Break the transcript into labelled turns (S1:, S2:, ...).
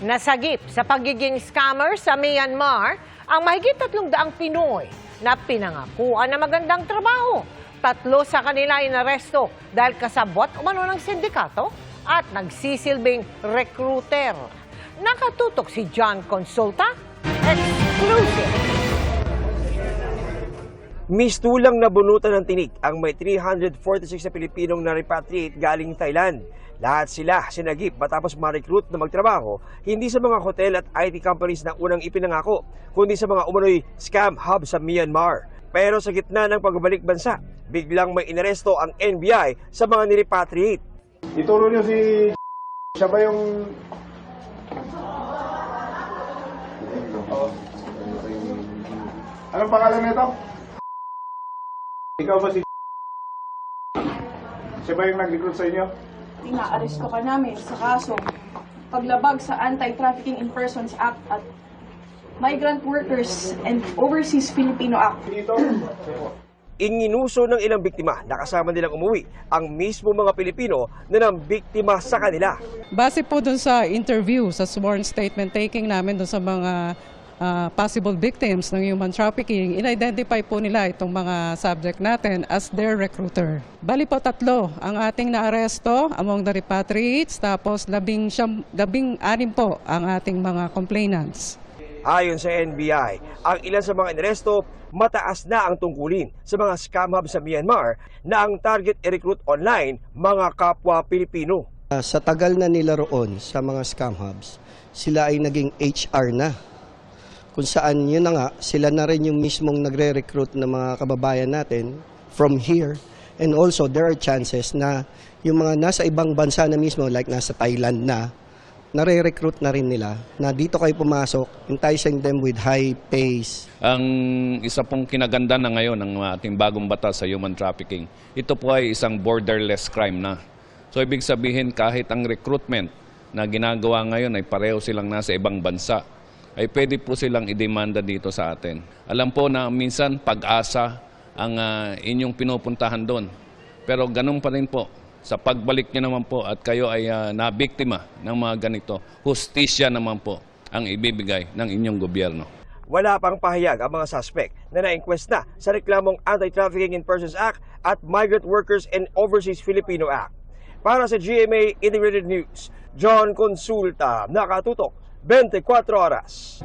S1: Nasagip sa pagiging scammer sa Myanmar ang mahigit 300 Pinoy na pinangakuan na magandang trabaho. 3 sa kanila inaresto dahil kasabot umano ng sindikato at nagsisilbing recruiter. Nakatutok si John Consulta, exclusive.
S2: Mistulang nabunutan ng tinik ang may 346 na Pilipinong na-repatriate galing Thailand. Lahat sila sinagip matapos ma-recruit na magtrabaho hindi sa mga hotel at IT companies na unang ipinangako, kundi sa mga umano'y scam hub sa Myanmar. Pero sa gitna ng pagbabalik bansa, biglang may inaresto ang NBI sa mga nirepatriate.
S3: Ituro niyo si siya ba yung anong pangalan nito? Ikaw ba si siya ba yung nag-recruit sa inyo?
S4: Ina-aresto ka namin sa kaso paglabag sa Anti-Trafficking in Persons Act at Migrant Workers and Overseas Filipino Act.
S2: Inginuso ng ilang biktima na kasama nilang umuwi ang mismo mga Pilipino na nang biktima sa kanila.
S5: Base po dun sa interview, sa sworn statement taking namin dun sa mga possible victims ng human trafficking, in-identify po nila itong mga subject natin as their recruiter. Bali po 3 ang ating naaresto among the repatriates, tapos 16 po ang ating mga complainants.
S2: Ayon sa NBI, ang ilan sa mga inaresto, mataas na ang tungkulin sa mga scam hub sa Myanmar na ang target i-recruit online mga kapwa Pilipino.
S6: Sa tagal na nila roon sa mga scam hubs, sila ay naging HR na. Kung saan yun na nga, sila na rin yung mismong nagre-recruit ng mga kababayan natin from here. And also, there are chances na yung mga nasa ibang bansa na mismo, like nasa Thailand na, nare-recruit na rin nila na dito kayo pumasok, enticing them with high pays.
S7: Ang isa pong kinaganda na ngayon ng ating bagong batas sa human trafficking, ito po ay isang borderless crime na. So ibig sabihin kahit ang recruitment na ginagawa ngayon ay pareho silang nasa ibang bansa, ay pwede po silang idemanda dito sa atin. Alam po na minsan pag-asa ang inyong pinupuntahan doon. Pero ganun pa rin po. Sa pagbalik niyo naman po at kayo ay nabiktima ng mga ganito, hustisya naman po ang ibibigay ng inyong gobyerno.
S2: Wala pang pahayag ang mga suspect na na-inquest na sa reklamong Anti-Trafficking in Persons Act at Migrant Workers and Overseas Filipino Act. Para sa GMA Integrated News, John Consulta, nakatutok 24 oras.